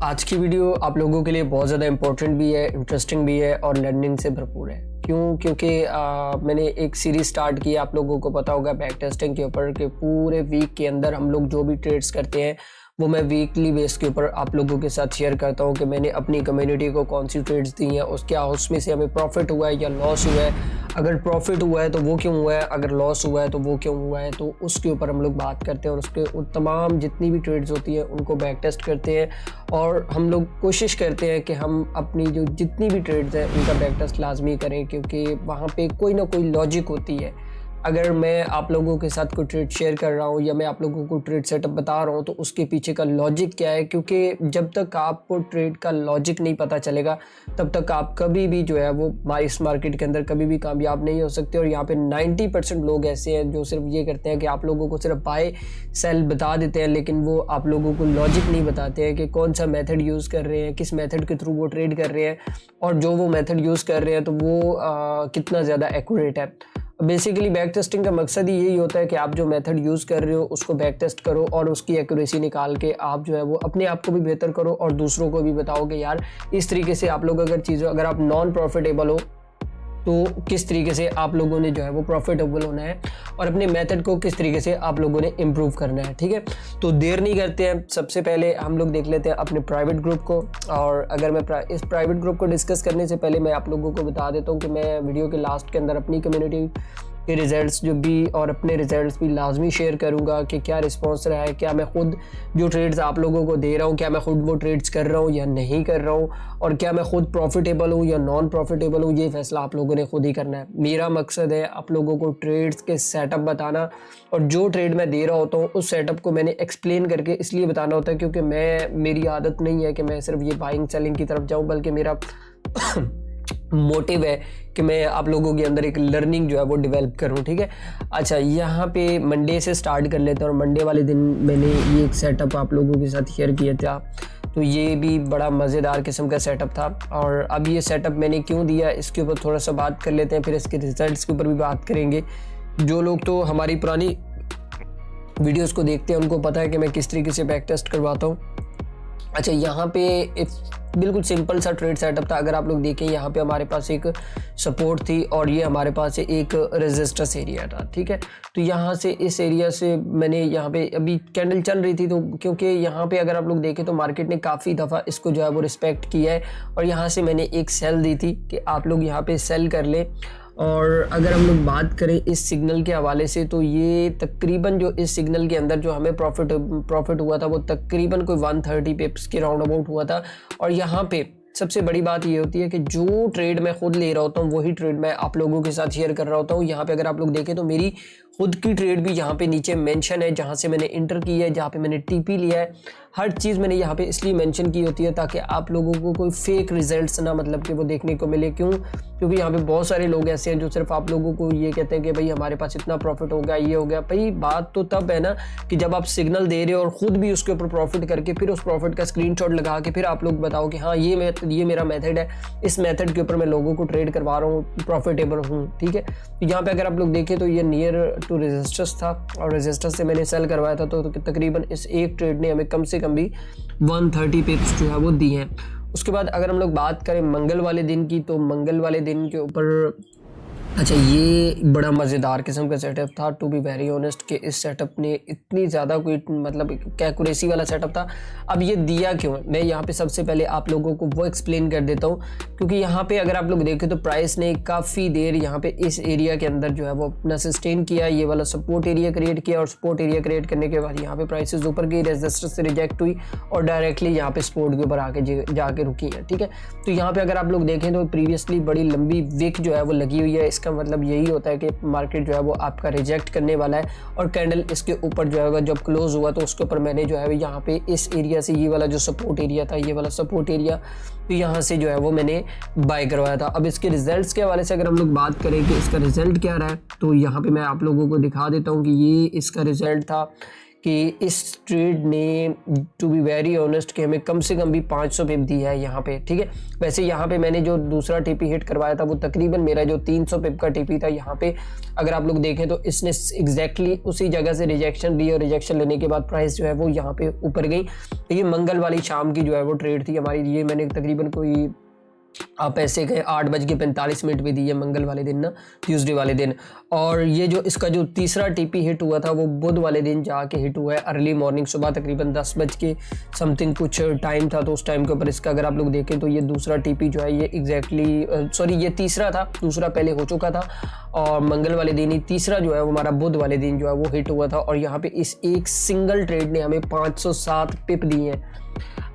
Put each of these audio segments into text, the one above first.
आज की वीडियो आप लोगों के लिए बहुत ज़्यादा इम्पोर्टेंट भी है, इंटरेस्टिंग भी है और लर्निंग से भरपूर है। क्योंकि मैंने एक सीरीज़ स्टार्ट की, आप लोगों को पता होगा बैक टेस्टिंग के ऊपर, कि पूरे वीक के अंदर हम लोग जो भी ट्रेड्स करते हैं वो मैं वीकली बेस के ऊपर आप लोगों के साथ शेयर करता हूँ कि मैंने अपनी कम्युनिटी को कौन सी ट्रेड्स दी हैं, उसमें से हमें प्रॉफिट हुआ है या लॉस हुआ है। अगर प्रॉफिट हुआ है तो वो क्यों हुआ है, अगर लॉस हुआ है तो वो क्यों हुआ है, तो उसके ऊपर हम लोग बात करते हैं और उसके तमाम जितनी भी ट्रेड्स होती हैं उनको बैक टेस्ट करते हैं। और हम लोग कोशिश करते हैं कि हम अपनी जो जितनी भी ट्रेड्स हैं उनका बैक टेस्ट लाजमी करें, क्योंकि वहाँ पे कोई ना कोई लॉजिक होती है। अगर मैं आप लोगों के साथ कोई ट्रेड शेयर कर रहा हूँ या मैं आप लोगों को ट्रेड सेटअप बता रहा हूँ तो उसके पीछे का लॉजिक क्या है, क्योंकि जब तक आपको ट्रेड का लॉजिक नहीं पता चलेगा तब तक आप कभी भी जो है वो इस मार्केट के अंदर कभी भी कामयाब नहीं हो सकते। और यहाँ पे 90% लोग ऐसे हैं जो सिर्फ ये करते हैं कि आप लोगों को सिर्फ बाय सेल बता देते हैं, लेकिन वो आप लोगों को लॉजिक नहीं बताते हैं कि कौन सा मेथड यूज़ कर रहे हैं, किस मेथड के थ्रू वो ट्रेड कर रहे हैं और जो वो मेथड यूज़ कर रहे हैं तो वो कितना ज़्यादा एक्यूरेट है। बेसिकली बैक टेस्टिंग का मकसद ही यही होता है कि आप जो मेथड यूज़ कर रहे हो उसको बैक टेस्ट करो और उसकी एक्यूरेसी निकाल के आप जो है वो अपने आप को भी बेहतर करो और दूसरों को भी बताओ कि यार इस तरीके से आप लोग अगर आप नॉन प्रॉफिटेबल हो तो किस तरीके से आप लोगों ने जो है वो प्रॉफिटेबल होना है और अपने मेथड को किस तरीके से आप लोगों ने इम्प्रूव करना है। ठीक है, तो देर नहीं करते हैं, सबसे पहले हम लोग देख लेते हैं अपने प्राइवेट ग्रुप को। और अगर मैं इस प्राइवेट ग्रुप को डिस्कस करने से पहले मैं आप लोगों को बता देता हूँ कि मैं वीडियो के लास्ट के अंदर अपनी कम्युनिटी के रिजल्ट्स जो भी और अपने रिजल्ट्स भी लाजमी शेयर करूंगा कि क्या रिस्पांस रहा है, क्या मैं खुद जो ट्रेड्स आप लोगों को दे रहा हूं क्या मैं खुद वो ट्रेड्स कर रहा हूं या नहीं कर रहा हूं, और क्या मैं खुद प्रॉफिटेबल हूं या नॉन प्रॉफिटेबल हूं, ये फैसला आप लोगों ने खुद ही करना है। मेरा मकसद है आप लोगों को ट्रेड्स के सेटअप बताना, और जो ट्रेड मैं दे रहा होता हूँ उस सेटअप को मैंने एक्सप्लेन करके इसलिए बताना होता है क्योंकि मेरी आदत नहीं है कि मैं सिर्फ ये बाइंग सेलिंग की तरफ जाऊँ, बल्कि मेरा मोटिव है कि मैं आप लोगों के अंदर एक लर्निंग जो है वो डेवलप करूं। ठीक है, अच्छा यहाँ पे मंडे से स्टार्ट कर लेते हैं। और मंडे वाले दिन मैंने ये एक सेटअप आप लोगों के साथ शेयर किया था, तो ये भी बड़ा मज़ेदार किस्म का सेटअप था। और अब ये सेटअप मैंने क्यों दिया इसके ऊपर थोड़ा सा बात कर लेते हैं, फिर इसके रिजल्ट्स के ऊपर भी बात करेंगे। जो लोग तो हमारी पुरानी वीडियोज़ को देखते हैं उनको पता है कि मैं किस तरीके से बैक टेस्ट करवाता हूँ। अच्छा, यहाँ पे बिल्कुल सिंपल सा ट्रेड सेटअप था। अगर आप लोग देखें यहाँ पे हमारे पास एक सपोर्ट थी और ये हमारे पास एक रेजिस्टेंस एरिया था। ठीक है, तो यहाँ से इस एरिया से मैंने यहाँ पे अभी कैंडल चल रही थी, तो क्योंकि यहाँ पे अगर आप लोग देखें तो मार्केट ने काफ़ी दफ़ा इसको जो है वो रिस्पेक्ट किया है और यहाँ से मैंने एक सेल दी थी कि आप लोग यहाँ पे सेल कर लें। और अगर हम लोग बात करें इस सिग्नल के हवाले से तो ये तकरीबन जो इस सिग्नल के अंदर जो हमें प्रॉफिट हुआ था वो तकरीबन कोई 130 पिप्स के राउंड अबाउट हुआ था। और यहाँ पे सबसे बड़ी बात ये होती है कि जो ट्रेड मैं खुद ले रहा होता हूँ वही ट्रेड मैं आप लोगों के साथ शेयर कर रहा होता हूँ। यहाँ पे अगर आप लोग देखें तो मेरी खुद की ट्रेड भी यहाँ पे नीचे मेंशन है, जहाँ से मैंने इंटर की है, जहाँ पे मैंने टीपी लिया है, हर चीज़ मैंने यहाँ पे इसलिए मेंशन की होती है ताकि आप लोगों को कोई फेक रिजल्ट्स ना मतलब कि वो देखने को मिले। क्योंकि यहाँ पे बहुत सारे लोग ऐसे हैं जो सिर्फ आप लोगों को ये कहते हैं कि भाई हमारे पास इतना प्रॉफिट हो गया, ये हो गया। भाई बात तो तब है ना कि जब आप सिग्नल दे रहे हो और ख़ुद भी उसके ऊपर प्रॉफिट करके फिर उस प्रॉफिट का स्क्रीनशॉट लगा के फिर आप लोग बताओ कि हाँ ये मेरा मेथड है, इस मेथड के ऊपर मैं लोगों को ट्रेड करवा रहा हूँ, प्रॉफिटेबल हूँ। ठीक है, तो यहाँ पे अगर आप लोग देखें तो ये नियर टू रेजिस्टेंस था और रेजिस्टेंस से मैंने सेल करवाया था, तो तकरीबन इस एक ट्रेड ने हमें कम से कम भी 130 पिप्स जो है वो दी हैं। उसके बाद अगर हम लोग बात करें मंगल वाले दिन की, तो मंगल वाले दिन के ऊपर अच्छा ये बड़ा मज़ेदार किस्म का सेटअप था, टू बी वेरी ऑनेस्ट कि इस सेटअप ने इतनी ज़्यादा कोई मतलब एक्यूरेसी वाला सेटअप था। अब ये दिया क्यों है, मैं यहाँ पे सबसे पहले आप लोगों को वो एक्सप्लेन कर देता हूँ। क्योंकि यहाँ पे अगर आप लोग देखें तो प्राइस ने काफ़ी देर यहाँ पे इस एरिया के अंदर जो है वो अपना सस्टेन किया, ये वाला सपोर्ट एरिया क्रिएट किया और सपोर्ट एरिया क्रिएट करने के बाद यहाँ पे प्राइसेस ऊपर गई, रेजिस्टेंस से रिजेक्ट हुई और डायरेक्टली यहाँ पे सपोर्ट के ऊपर आके जाके रुकी है। ठीक है, तो यहाँ पे अगर आप लोग देखें तो प्रीवियसली बड़ी लंबी विक जो है वो लगी हुई है। इसका मतलब यही होता है कि मार्केट जो है वो आपका रिजेक्ट करने वाला है और कैंडल इसके ऊपर जो है जब क्लोज हुआ तो उसके ऊपर मैंने जो है यहाँ पे इस एरिया से ये वाला जो सपोर्ट एरिया था, ये वाला सपोर्ट एरिया, तो यहाँ से जो है वो मैंने बाय करवाया था। अब इसके रिजल्ट्स के हवाले से अगर हम लोग बात करें कि इसका रिजल्ट क्या रहा है, तो यहाँ पे मैं आप लोगों को दिखा देता हूँ कि ये इसका रिजल्ट था कि इस ट्रेड ने टू बी वेरी ऑनेस्ट कि हमें कम से कम भी 500 पिप दी है यहाँ पे, ठीक है। वैसे यहाँ पे मैंने जो दूसरा टीपी हिट करवाया था वो तकरीबन मेरा जो 300 पिप का टीपी था, यहाँ पे अगर आप लोग देखें तो इसने एग्जैक्टली उसी जगह से रिजेक्शन दी और रिजेक्शन लेने के बाद प्राइस जो है वो यहाँ पे ऊपर गई। तो ये मंगल वाली शाम की जो है वो ट्रेड थी हमारी। ये मैंने तकरीबन कोई आप ऐसे कहें 8:45 पे दी है मंगल वाले दिन ना, ट्यूसडे वाले दिन। और ये जो इसका जो तीसरा टीपी हिट हुआ था वो बुध वाले दिन जाके हिट हुआ है अर्ली मॉर्निंग, सुबह तकरीबन 10 बज के समथिंग कुछ टाइम था। तो उस टाइम के ऊपर इसका अगर आप लोग देखें तो ये दूसरा टीपी जो है ये ये तीसरा था, दूसरा पहले हो चुका था और मंगल वाले दिन ही तीसरा जो है वो हमारा बुध वाले दिन जो है वो हिट हुआ था। और यहाँ पे इस एक सिंगल ट्रेड ने हमें 507 पिप दिए हैं।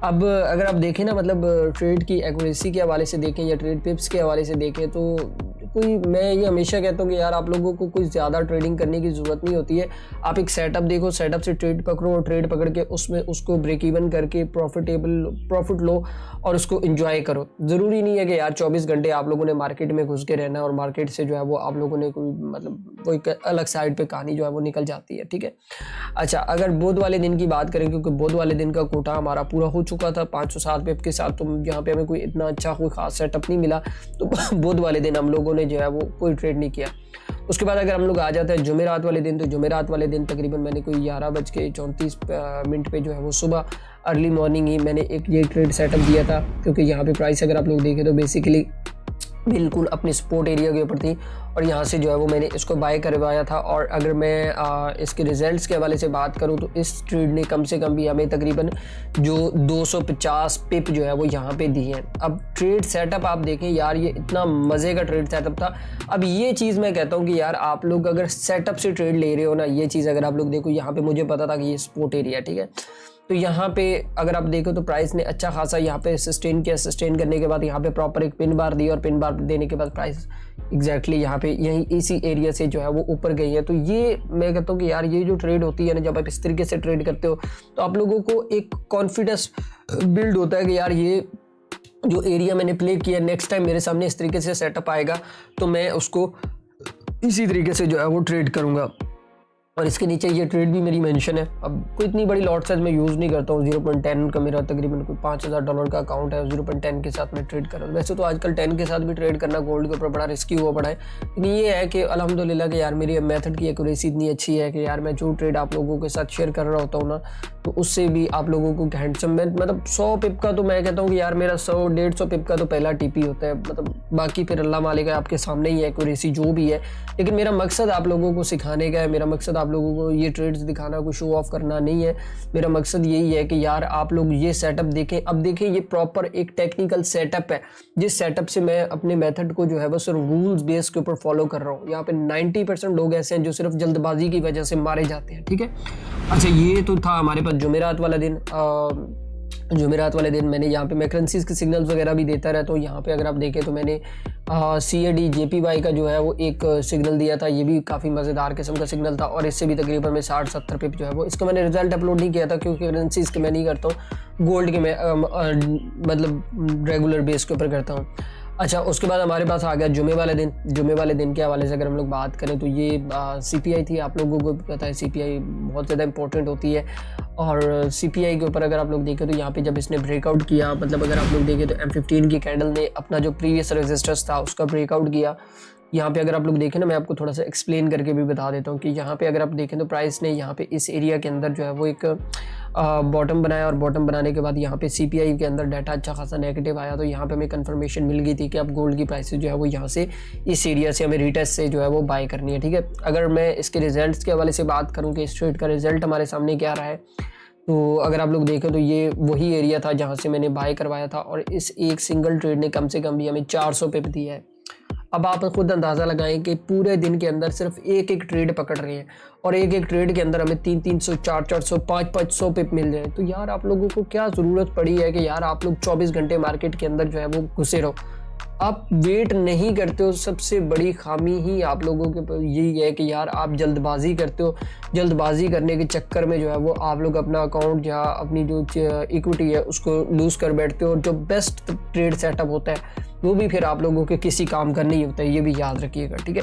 अब अगर आप देखें ना, मतलब ट्रेड की एक्यूरेसी के हवाले से देखें या ट्रेड पिप्स के हवाले से देखें तो मैं ये हमेशा कहता हूँ कि यार आप लोगों को कुछ ज़्यादा ट्रेडिंग करने की ज़रूरत नहीं होती है। आप एक सेटअप देखो, सेटअप से ट्रेड पकड़ो और ट्रेड पकड़ के उसमें उसको ब्रेक इवन करके प्रॉफिट लो और उसको एंजॉय करो। ज़रूरी नहीं है कि यार 24 घंटे आप लोगों ने मार्केट में घुस के रहना और मार्केट से जो है वो आप लोगों ने कोई मतलब वो एक अलग साइड पे कहानी जो है वो निकल जाती है, ठीक है। अच्छा, अगर बुध वाले दिन की बात करें, क्योंकि बुध वाले दिन का कोटा हमारा पूरा हो चुका था 507 पिप के साथ, तो यहाँ पे हमें कोई इतना अच्छा कोई खास सेटअप नहीं मिला, तो बुध वाले दिन हम लोगों ने जो है वो कोई ट्रेड नहीं किया। उसके बाद अगर हम लोग आ जाते हैं जुमेरात वाले दिन, तो जुमेरात वाले दिन तकरीबन मैंने कोई 11:34 पे जो है वो सुबह अर्ली मॉर्निंग ही मैंने एक ये ट्रेड सेटअप दिया था, क्योंकि यहाँ पे प्राइस अगर आप लोग देखें तो बेसिकली बिल्कुल अपने सपोर्ट एरिया के ऊपर थी और यहाँ से जो है वो मैंने इसको बाय करवाया था। और अगर मैं इसके रिजल्ट्स के हवाले से बात करूँ तो इस ट्रेड ने कम से कम भी हमें तकरीबन जो 250 पिप जो है वो यहाँ पे दी है। अब ट्रेड सेटअप आप देखें यार, ये इतना मज़े का ट्रेड सेटअप था। अब ये चीज़ मैं कहता हूँ कि यार आप लोग अगर सेटअप से ट्रेड ले रहे हो ना, ये चीज़ अगर आप लोग देखो, यहाँ पर मुझे पता था कि ये सपोर्ट एरिया, ठीक है, तो यहाँ पे अगर आप देखो तो प्राइस ने अच्छा खासा यहाँ पे सस्टेन किया। सस्टेन करने के बाद यहाँ पे प्रॉपर एक पिन बार दी और पिन बार देने के बाद प्राइस एग्जैक्टली यहाँ पे यही इसी एरिया से जो है वो ऊपर गई है। तो ये मैं कहता हूँ कि यार ये जो ट्रेड होती है ना, जब आप इस तरीके से ट्रेड करते हो तो आप लोगों को एक कॉन्फिडेंस बिल्ड होता है कि यार ये जो एरिया मैंने प्ले किया, नेक्स्ट टाइम मेरे सामने इस तरीके से सेटअप आएगा तो मैं उसको इसी तरीके से जो है वो ट्रेड करूँगा। और इसके नीचे ये ट्रेड भी मेरी मेंशन है। अब कोई इतनी बड़ी लॉट साइज मैं यूज़ नहीं करता हूँ, 0.10 का मेरा तकरीबन कोई $5000 का अकाउंट है, 0.10 के साथ मैं ट्रेड कर रहा हूँ। वैसे तो आजकल 10 के साथ भी ट्रेड करना गोल्ड के ऊपर बड़ा रिस्की हुआ पड़ा है, लेकिन ये है कि अल्हम्दुलिल्लाह कि यार मेरी मेथड की एक्यूरेसी इतनी अच्छी है कि यार मैं जो ट्रेड आप लोगों के साथ शेयर कर रहा होता हूँ ना, तो उससे भी आप लोगों को हैंडसम मतलब 100 पिप का तो मैं कहता हूँ कि यार मेरा 100-150 पिप का तो पहला टीपी होता है, मतलब बाकी फिर अल्लाह मालिक है आपके सामने ही है एक्यूरेसी जो भी है। लेकिन मेरा मकसद आप लोगों को सिखाने का है, मेरा मकसद आप लोगों को ये ट्रेड्स दिखाना, कोई शो ऑफ करना नहीं है। मेरा मकसद यही है कि यार आप लोग ये सेटअप देखें। अब देखें ये प्रॉपर एक टेक्निकल सेटअप है, जिस सेटअप से मैं अपने मेथड को जो है वो सिर्फ रूल्स बेस के ऊपर फॉलो कर रहा हूँ। यहाँ पे 90% लोग ऐसे हैं जो सिर्फ जल्दबाजी की वजह से मारे जाते हैं, ठीक है। अच्छा, ये तो था हमारे पास जुमेरात वाला दिन। जुमेरात वाले दिन मैंने यहाँ पे मैं करेंसीज के सिग्नल्स वगैरह भी देता रहता हूँ। यहाँ पे अगर आप देखें तो मैंने CAD JPY का जो है वो एक सिग्नल दिया था, ये भी काफ़ी मज़ेदार किस्म का सिग्नल था और इससे भी तकरीबन मैं 60-70 पिप जो है वो, इसका मैंने रिजल्ट अपलोड नहीं किया था क्योंकि करेंसीज के मैं नहीं करता हूँ, गोल्ड के मैं मतलब रेगुलर बेस के ऊपर करता हूँ। अच्छा, उसके बाद हमारे पास आ गया जुमे वाले दिन। जुमे वाले दिन के हवाले से अगर हम लोग बात करें तो ये CPI थी। आप लोगों को पता है CPI बहुत ज़्यादा इंपॉर्टेंट होती है और CPI के ऊपर अगर आप लोग देखें तो यहाँ पे जब इसने ब्रेकआउट किया, मतलब अगर आप लोग देखें तो M15 की कैंडल ने अपना जो प्रीवियस रेजिस्टेंस था उसका ब्रेकआउट किया। यहाँ पे अगर आप लोग देखें ना, मैं आपको थोड़ा सा एक्सप्लेन करके भी बता देता हूँ कि यहाँ पे अगर आप देखें तो प्राइस ने यहाँ पे इस एरिया के अंदर जो है वो एक बॉटम बनाया और बॉटम बनाने के बाद यहाँ पे CPI के अंदर डाटा अच्छा खासा नेगेटिव आया, तो यहाँ पे हमें कंफर्मेशन मिल गई थी कि अब गोल्ड की प्राइस जो है वो यहाँ से इस एरिया से हमें रिटेस्ट से जो है वो बाय करनी है, ठीक है। अगर मैं इसके रिजल्ट्स के हवाले से बात करूँ कि इस ट्रेड का रिजल्ट हमारे सामने क्या रहा है, तो अगर आप लोग देखें तो ये वही एरिया था जहाँ से मैंने बाय करवाया था और इस एक सिंगल ट्रेड ने कम से कम भी हमें 400 पिप दिया है। अब आप खुद अंदाज़ा लगाएं कि पूरे दिन के अंदर सिर्फ एक एक ट्रेड पकड़ रहे हैं और एक एक ट्रेड के अंदर हमें 300-300, 400-400, 500-500 पिप मिल रहे हैं। तो यार आप लोगों को क्या ज़रूरत पड़ी है कि यार आप लोग 24 घंटे मार्केट के अंदर जो है वो घुसे रहो, आप वेट नहीं करते हो। सबसे बड़ी खामी ही आप लोगों के यही है कि यार आप जल्दबाजी करते हो। जल्दबाजी करने के चक्कर में जो है वो आप लोग अपना अकाउंट या अपनी जो इक्विटी है उसको लूज़ कर बैठते हो और जो बेस्ट ट्रेड सेटअप होता है वो भी फिर आप लोगों के किसी काम का नहीं होता है, ये भी याद रखिएगा, ठीक है।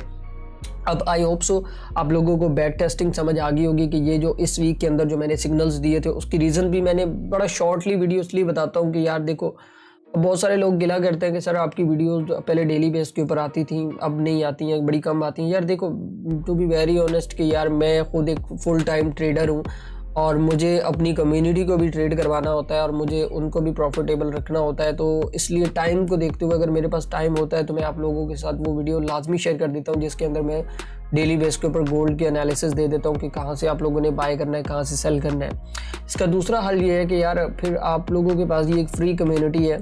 अब आई होप सो आप लोगों को बैक टेस्टिंग समझ आ गई होगी कि ये जो इस वीक के अंदर जो मैंने सिग्नल्स दिए थे उसकी रीज़न भी मैंने बड़ा शॉर्टली वीडियो इसलिए बताता हूँ कि यार देखो, बहुत सारे लोग गिला करते हैं कि सर आपकी वीडियोस पहले डेली बेस के ऊपर आती थी, अब नहीं आती हैं, बड़ी कम आती हैं। यार देखो, टू बी वेरी ऑनेस्ट कि यार मैं खुद एक फुल टाइम ट्रेडर हूँ और मुझे अपनी कम्युनिटी को भी ट्रेड करवाना होता है और मुझे उनको भी प्रॉफिटेबल रखना होता है। तो इसलिए टाइम को देखते हुए अगर मेरे पास टाइम होता है तो मैं आप लोगों के साथ वो वीडियो लाजमी शेयर कर देता हूँ, जिसके अंदर मैं डेली बेस के ऊपर गोल्ड की एनालिसिस दे देता हूँ कि कहाँ से आप लोगों ने बाय करना है, कहाँ से सेल करना है। इसका दूसरा हल ये है कि यार फिर आप लोगों के पास ये एक फ्री कम्युनिटी है,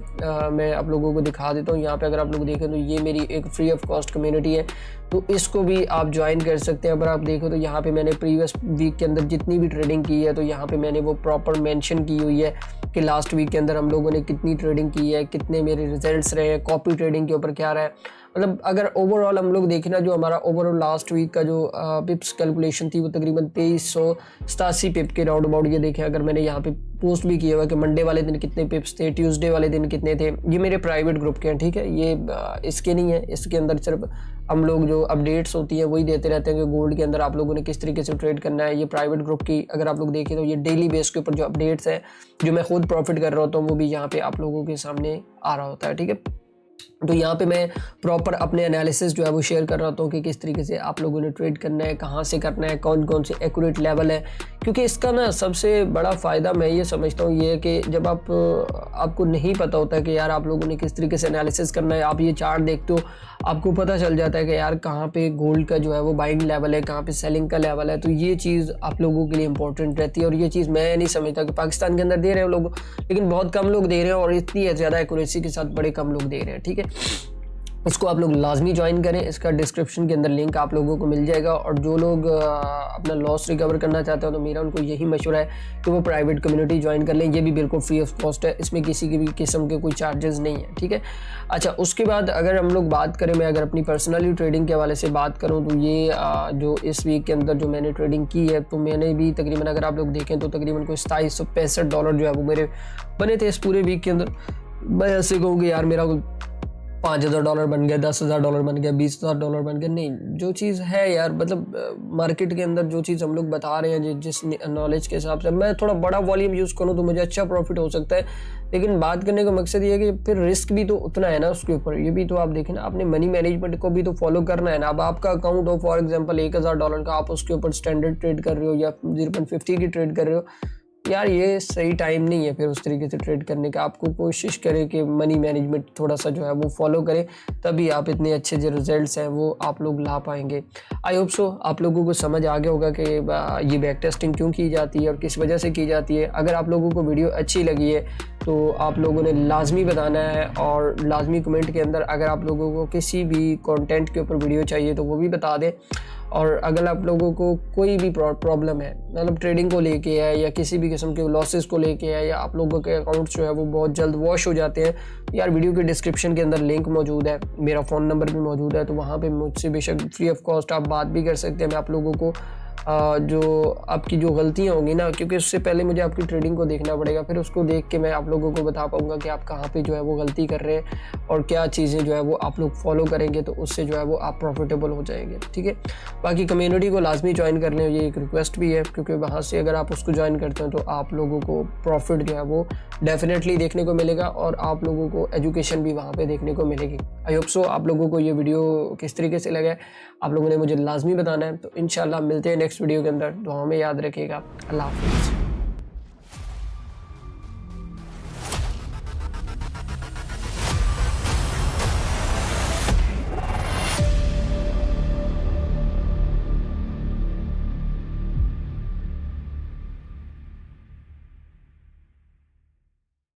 मैं आप लोगों को दिखा देता हूँ। यहाँ पे अगर आप लोग देखें तो ये मेरी एक फ्री ऑफ कॉस्ट कम्युनिटी है, तो इसको भी आप ज्वाइन कर सकते हैं। अगर आप देखो तो यहाँ पे मैंने प्रीवियस वीक के अंदर जितनी भी ट्रेडिंग की है तो यहाँ पे मैंने वो प्रॉपर मेंशन की हुई है कि लास्ट वीक के अंदर हम लोगों ने कितनी ट्रेडिंग की है, कितने मेरे रिजल्ट्स रहे हैं, कॉपी ट्रेडिंग के ऊपर क्या रहा है। मतलब अगर ओवरऑल हम लोग देखें ना, जो हमारा ओवरऑल लास्ट वीक का जो पिप्स कैलकुलेशन थी वो तकरीबन 2387 पिप के राउंड अबाउट ये देखें। अगर मैंने यहाँ पे पोस्ट भी किया हुआ कि मंडे वाले दिन कितने पिप्स थे, ट्यूसडे वाले दिन कितने थे, ये मेरे प्राइवेट ग्रुप के हैं, ठीक है, ये इसके नहीं है। इसके अंदर सिर्फ हम लोग जो अपडेट्स होती हैं वही देते रहते हैं कि गोल्ड के अंदर आप लोगों ने किस तरीके से ट्रेड करना है। ये प्राइवेट ग्रुप की अगर आप लोग देखें तो ये डेली बेस के ऊपर जो अपडेट्स हैं, जो मैं खुद प्रॉफिट कर रहा होता हूँ, वो भी यहाँ पे आप लोगों के सामने आ रहा होता है, ठीक है। तो यहाँ पे मैं प्रॉपर अपने एनालिसिस जो है वो शेयर कर रहा हूँ कि किस तरीके से आप लोगों ने ट्रेड करना है, कहाँ से करना है, कौन कौन से एक्यूरेट लेवल है। क्योंकि इसका ना सबसे बड़ा फ़ायदा मैं ये समझता हूँ ये है कि जब आपको नहीं पता होता है कि यार आप लोगों ने किस तरीके से एनालिसिस करना है, आप ये चार्ट देखते हो, आपको पता चल जाता है कि यार कहाँ पे गोल्ड का जो है वो बाइंग लेवल है, कहाँ पे सेलिंग का लेवल है। तो ये चीज़ आप लोगों के लिए इंपॉर्टेंट रहती है और ये चीज़ मैं नहीं समझता कि पाकिस्तान के अंदर दे रहे हैं लोग, लेकिन बहुत कम लोग दे रहे हैं और इतनी ज़्यादा एक्यूरेसी के साथ बड़े कम लोग दे रहे हैं, ठीक है। इसको आप लोग लाजमी ज्वाइन करें, इसका डिस्क्रिप्शन के अंदर लिंक आप लोगों को मिल जाएगा। और जो लोग अपना लॉस रिकवर करना चाहते हो तो मेरा उनको यही मशवरा है कि वो प्राइवेट कम्युनिटी ज्वाइन कर लें। ये भी बिल्कुल फ्री ऑफ कॉस्ट है, इसमें किसी की भी किस्म के कोई चार्जेस नहीं है, ठीक है। अच्छा, उसके बाद अगर हम लोग बात करें, मैं अगर अपनी पर्सनली ट्रेडिंग के हवाले से बात करूँ तो ये जो इस वीक के अंदर जो मैंने ट्रेडिंग की है तो मैंने भी तकरीबन अगर आप लोग देखें तो तकरीबन कोई $2765 जो है वो मेरे बने थे इस पूरे वीक के अंदर। मैं ऐसे कहूँ कि यार मेरा $5000 बन गया, $10,000 बन गया, $20,000 बन गया, नहीं। जो चीज़ है यार, मतलब मार्केट के अंदर जो चीज़ हम लोग बता रहे हैं जिस नॉलेज के हिसाब से, मैं थोड़ा बड़ा वॉल्यूम यूज़ करूँ तो मुझे अच्छा प्रॉफिट हो सकता है। लेकिन बात करने का मकसद ये है कि फिर रिस्क भी तो उतना है ना उसके ऊपर। ये भी तो आप देखें ना, आपने मनी मैनेजमेंट को भी तो फॉलो करना है ना। अब आपका अकाउंट हो फॉर एग्जाम्पल $1000 का, आप उसके ऊपर स्टैंडर्ड ट्रेड कर रहे हो या 0.50 की ट्रेड कर रहे हो, यार ये सही टाइम नहीं है फिर उस तरीके से ट्रेड करने का। आपको कोशिश करें कि मनी मैनेजमेंट थोड़ा सा जो है वो फॉलो करें, तभी आप इतने अच्छे जो रिजल्ट्स हैं वो आप लोग ला पाएंगे। आई होप सो आप लोगों को समझ आ गया होगा कि ये बैक टेस्टिंग क्यों की जाती है और किस वजह से की जाती है। अगर आप लोगों को वीडियो अच्छी लगी है तो आप लोगों ने लाजमी बताना है और लाजमी कमेंट के अंदर अगर आप लोगों को किसी भी कंटेंट के ऊपर वीडियो चाहिए तो वो भी बता दें। और अगर आप लोगों को कोई भी प्रॉब्लम है, मतलब ट्रेडिंग को लेके है या किसी भी किस्म के लॉसेस को लेके है, या आप लोगों के अकाउंट्स जो है वो बहुत जल्द वॉश हो जाते हैं, यार वीडियो के डिस्क्रिप्शन के अंदर लिंक मौजूद है, मेरा फ़ोन नंबर भी मौजूद है, तो वहाँ पे मुझसे बेशक फ्री ऑफ कॉस्ट आप बात भी कर सकते हैं। मैं आप लोगों को जो आपकी जो गलतियाँ होंगी ना, क्योंकि उससे पहले मुझे आपकी ट्रेडिंग को देखना पड़ेगा, फिर उसको देख के मैं आप लोगों को बता पाऊँगा कि आप कहाँ पे जो है वो गलती कर रहे हैं और क्या चीज़ें जो है वो आप लोग फॉलो करेंगे तो उससे जो है वो आप प्रॉफिटेबल हो जाएंगे, ठीक है। बाकी कम्युनिटी को लाजमी ज्वाइन कर लें, ये एक रिक्वेस्ट भी है, क्योंकि वहाँ से अगर आप उसको ज्वाइन करते हैं तो आप लोगों को प्रॉफिट जो है वो डेफिनेटली देखने को मिलेगा और आप लोगों को एजुकेशन भी वहाँ पर देखने को मिलेगी। आई होप सो आप लोगों को ये वीडियो किस तरीके से लगा है आप लोगों ने मुझे लाजमी बताना है। तो इंशाल्लाह मिलते हैं नेक्स्ट वीडियो के अंदर। दुआ में याद रखिएगा। अल्लाह हाफ़िज़।